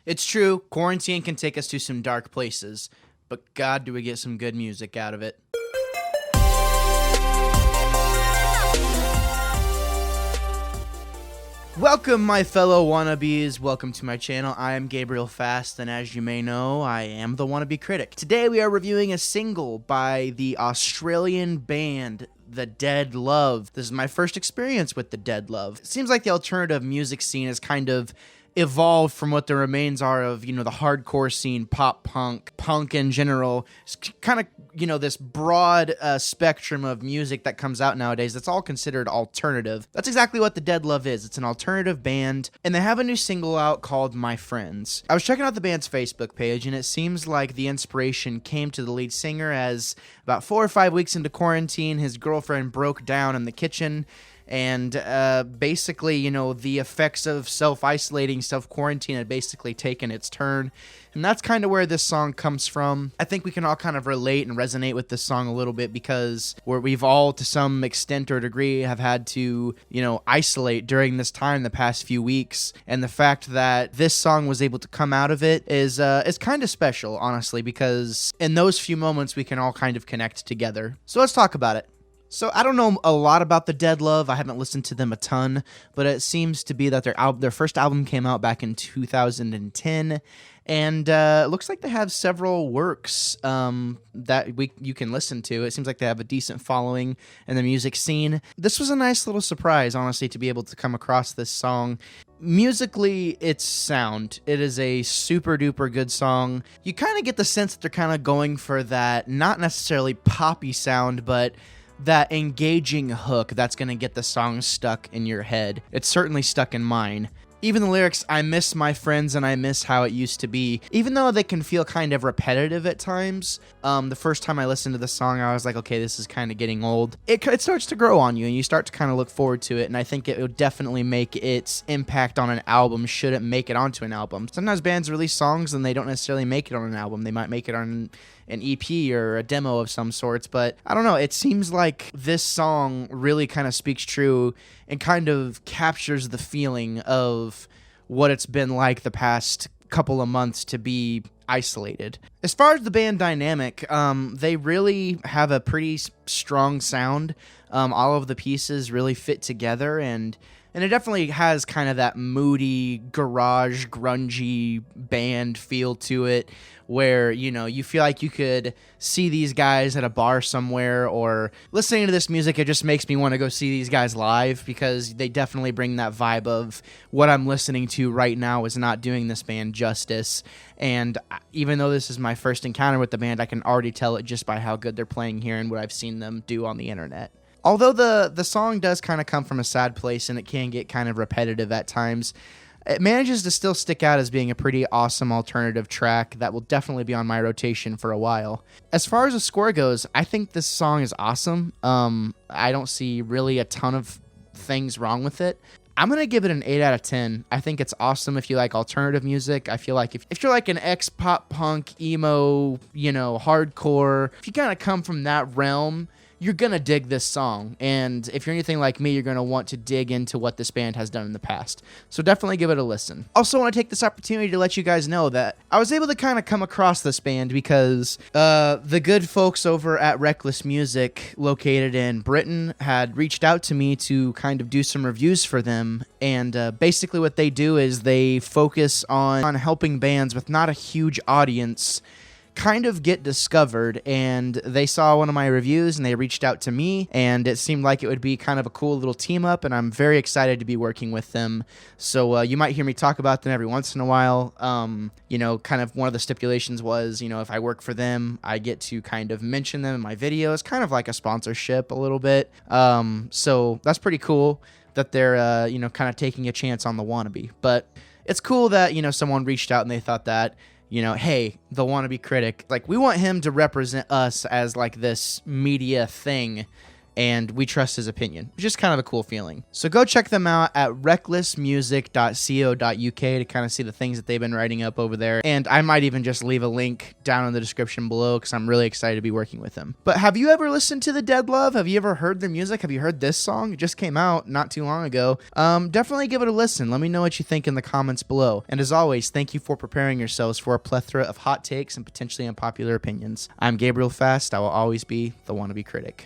It's true, quarantine can take us to some dark places, but God, do we get some good music out of it. Welcome, my fellow wannabes. Welcome to my channel. I am Gabriel Fast, and as you may know, I am the Wannabe Critic. Today we are reviewing a single by the Australian band The Dead Love. This is my first experience with The Dead Love. It seems like the alternative music scene has kind of evolved from what the remains are of, the hardcore scene, pop punk in general. It's kind of, this broad spectrum of music that comes out nowadays that's all considered alternative. That's exactly what The Dead Love is. It's an alternative band, and they have a new single out called My Friends. I was checking out the band's Facebook page, and it seems like the inspiration came to the lead singer as about 4 or 5 weeks into quarantine, his girlfriend broke down in the kitchen, and basically, the effects of self-isolating, self-quarantine had basically taken its turn. And that's kind of where this song comes from. I think we can all kind of relate and resonate with this song a little bit because we've all, to some extent or degree, have had to, isolate during this time the past few weeks. And the fact that this song was able to come out of it is kind of special, honestly, because in those few moments we can all kind of connect together. So let's talk about it. So I don't know a lot about The Dead Love. I haven't listened to them a ton, but it seems to be that their first album came out back in 2010, and it looks like they have several works that you can listen to. It seems like they have a decent following in the music scene. This was a nice little surprise, honestly, to be able to come across this song. Musically, it's sound. It is a super duper good song. You kind of get the sense that they're kind of going for that, not necessarily poppy sound, but that engaging hook that's going to get the song stuck in your head. It's certainly stuck in mine. Even the lyrics, I miss my friends and I miss how it used to be, even though they can feel kind of repetitive at times. The first time I listened to the song, I was like, okay, this is kind of getting old. It starts to grow on you, and you start to kind of look forward to it, and I think it would definitely make its impact on an album should it make it onto an album. Sometimes bands release songs and they don't necessarily make it on an album. They might make it on an EP or a demo of some sorts, but I don't know, it seems like this song really kind of speaks true and kind of captures the feeling of what it's been like the past couple of months to be isolated. As far as the band dynamic, they really have a pretty strong sound. All of the pieces really fit together, and it definitely has kind of that moody, garage, grungy band feel to it where, you feel like you could see these guys at a bar somewhere, or listening to this music, it just makes me want to go see these guys live because they definitely bring that vibe of what I'm listening to right now is not doing this band justice. And even though this is my first encounter with the band, I can already tell it just by how good they're playing here and what I've seen them do on the internet. Although the song does kind of come from a sad place and it can get kind of repetitive at times, it manages to still stick out as being a pretty awesome alternative track that will definitely be on my rotation for a while. As far as the score goes, I think this song is awesome. I don't see really a ton of things wrong with it. I'm going to give it an 8 out of 10. I think it's awesome if you like alternative music. I feel like if you're like an ex-pop punk, emo, hardcore, if you kind of come from that realm, you're going to dig this song. And if you're anything like me, you're going to want to dig into what this band has done in the past. So definitely give it a listen. Also want to take this opportunity to let you guys know that I was able to kind of come across this band because the good folks over at Reckless Music, located in Britain, had reached out to me to kind of do some reviews for them. And basically what they do is they focus on helping bands with not a huge audience kind of get discovered, and they saw one of my reviews and they reached out to me, and it seemed like it would be kind of a cool little team up, and I'm very excited to be working with them. So you might hear me talk about them every once in a while. Kind of one of the stipulations was, if I work for them, I get to kind of mention them in my videos, kind of like a sponsorship a little bit. So that's pretty cool that they're kind of taking a chance on the Wannabe. But it's cool that someone reached out and they thought that, hey, the Wannabe Critic, like, we want him to represent us as like this media thing and we trust his opinion. It's just kind of a cool feeling. So go check them out at recklessmusic.co.uk to kind of see the things that they've been writing up over there. And I might even just leave a link down in the description below because I'm really excited to be working with them. But have you ever listened to the Dead Love? Have you ever heard their music? Have you heard this song? It just came out not too long ago. Definitely give it a listen. Let me know what you think in the comments below. And as always, thank you for preparing yourselves for a plethora of hot takes and potentially unpopular opinions. I'm Gabriel Fast. I will always be the Wannabe Critic.